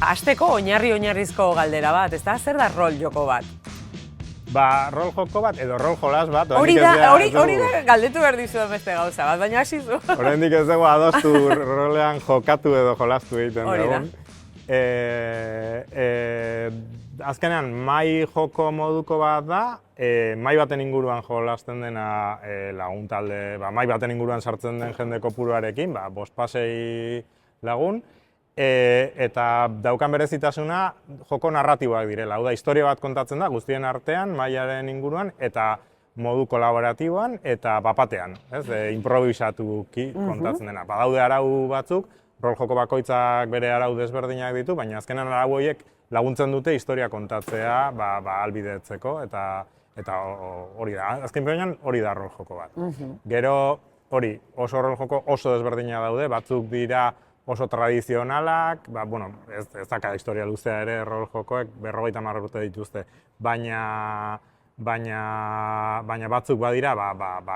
hasteko oinarrizko galdera bat, ezta? Zer da rol joko bat? Rol joko bat edo rol jolas bat. Hori da galdetu behar dizudan beste gauza bat, baina hasi zu. Oraindik ez dugu adostu rolean jokatu edo jolastu egiten dugun. Azkenean, mai joko moduko bat da, mai baten inguruan jolasten dena lagun talde, mai baten inguruan sartzen den jende kopuruarekin, 5-6 lagun, eta daukan berezitasuna joko narratiboak direla. Hau da, historia bat kontatzen da guztien artean, maiaren inguruan, eta modu kolaboratiboan eta bapatean, improvisatuki kontatzen dena. Badaude arau batzuk, rol joko bakoitzak bere arau desberdinak ditu, baina azkenan arau horiek laguntzen dute historia kontatzea ahalbidetzeko, eta hori da. Azken peoinan hori da rol joko bat. Gero hori oso rol joko oso desberdinak daude, batzuk dira oso tradizionalak, ez daka historia luzea ere rol jokoek 50 urte dituzte, baina batzuk badira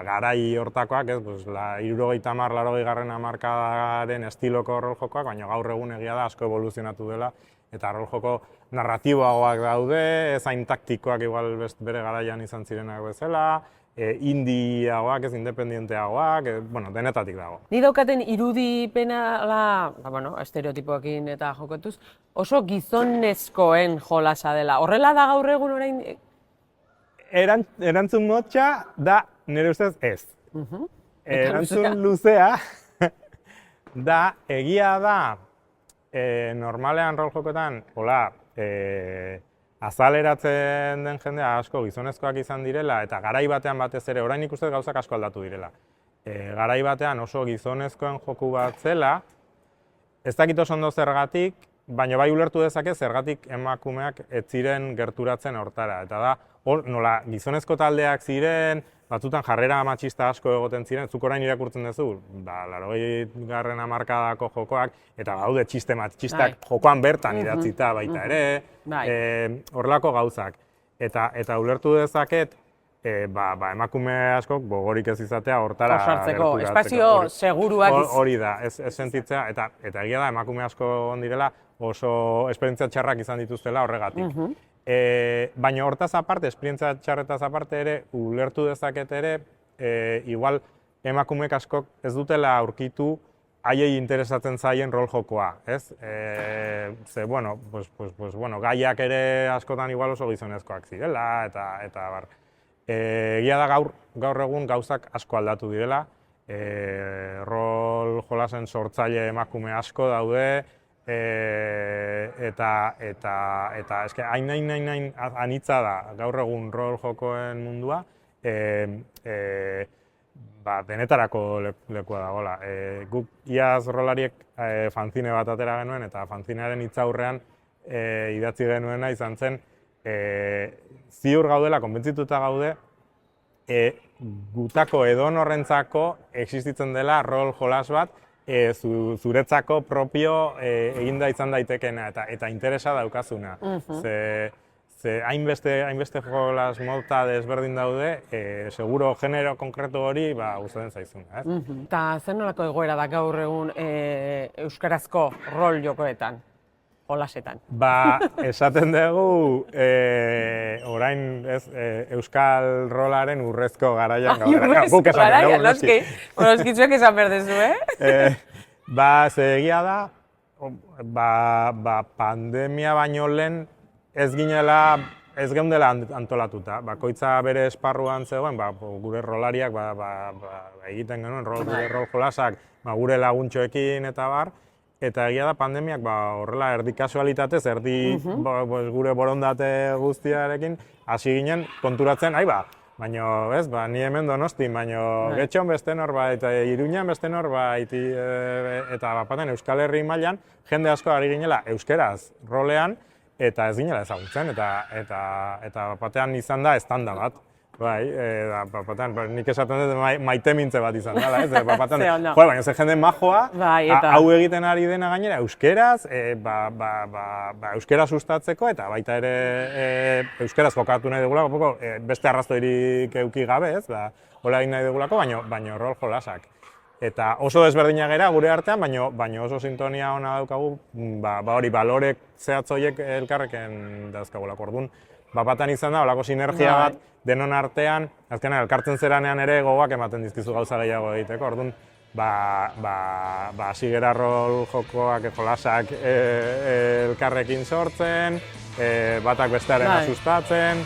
garai hortakoak, 70-80 hamarkadaren estiloko rol jokoak, baina gaur egun egia da asko evoluzionatu dela, eta rol joko narratiboagoak daude, ez hain taktikoak igual bere garaian izan zirenak bezala, indiagoak, ez independienteagoak, denetatik dago. Ni daukaten irudipena, estereotipoekin eta jokotuz, oso gizonezkoen jolasa dela. Horrela da gaur egun orain? Erantzun motxa da, nire ustez, ez. Erantzun luzea da, egia da, normalean rol jokotan, azaleratzen den jendea asko gizonezkoak izan direla, eta garai batean batez ere, orain ikusten gauzak asko aldatu direla. Garai batean oso gizonezkoen joku bat zela, ez dakit oso ondo zergatik, baina bai ulertu dezake zergatik emakumeak ez ziren gerturatzen hortara. Eta da, nola gizonezko taldeak ziren, batzutan jarrera matxista asko egoten ziren, zuk orain irakurtzen duzu, 80. hamarkadako jokoak, eta daude txiste matxistak jokoan bertan idatzita baita ere, horrelako gauzak. Eta ulertu dezaket, emakume askok gogorik ez izatea hortara gerturatzeko. Espazio seguruak hori da, ez sentitzea, eta egia da emakume asko ondirela oso esperientzia txarrak izan dituztela horregatik. Baina hortaz aparte, esperientzia txarretaz aparte ere, ulertu dezaket ere, igual emakumeek askok ez dutela aurkitu haiei interesatzen zaien rol jokoa, ez? Gaiak ere askotan igual oso gizonezkoak zirela, eta bar. Egia da gaur egun gauzak asko aldatu direla, rol jolasen sortzaile emakume asko daude, eta eske hain anitza da gaur egun rol jokoen mundua, denetarako lekua dagoela. Guk iaz rolariek fanzine bat atera genuen, eta fanzinearen hitzaurrean idatzi genuena izan zen, ziur gaudela, konbentzituta gaude, gutako edonorrentzako existitzen dela rol jolas bat, zuretzako propio eginda izan daitekena eta interesa daukazuna. Ze hainbeste jolas mota desberdin daude, seguro genero konkretu hori gustatzen zaizuna. Eta zer nolako egoera da gaur egun euskarazko rol jokoetan, jolasetan? Esaten dugu, orain euskal rolaren urrezko garaian gaudela. Urrezko garaian, noskitzuek esan berdezu, Ze egia da, pandemia baino lehen ez geundela antolatuta. Bakoitza bere esparruan zegoen, gure rolariak egiten genuen, gure rol jolasak gure laguntxoekin eta bar, eta egia da pandemiak horrela erdi kasualitatez, erdi gure borondate guztiarekin, hasi ginen konturatzen, baina ni hemen Donostin, baina Getxon beste norbait, Iruñan beste norbait, eta bapaten Euskal Herri mailan jende asko ari ginela euskeraz rolean, eta ez ginela ezagutzen, eta bapatean izan da estanda bat. Bapatean, nik esaten dut maite mintze bat izan dela, baina ze jende majoa, hau egiten ari dena gainera euskeraz, euskera sustatzeko, eta baita ere euskeraz jokatu nahi dugulako, beste arrazoirik eduki gabe, hola egin nahi dugulako, baina rol jolasak. eta oso desberdinak gara gure artean, baina oso sintonia ona daukagu, hori balorek zehatz horiek elkarrekin dauzkagulako. Orduan, batan izan da, olako sinergia bat denon artean, azkenean elkartzen zeranean ere gogoak ematen dizkizu gauza gehiago egiteko. Orduan, hasi gera rol jokoak, jolasak elkarrekin sortzen, batak bestearen asustatzen,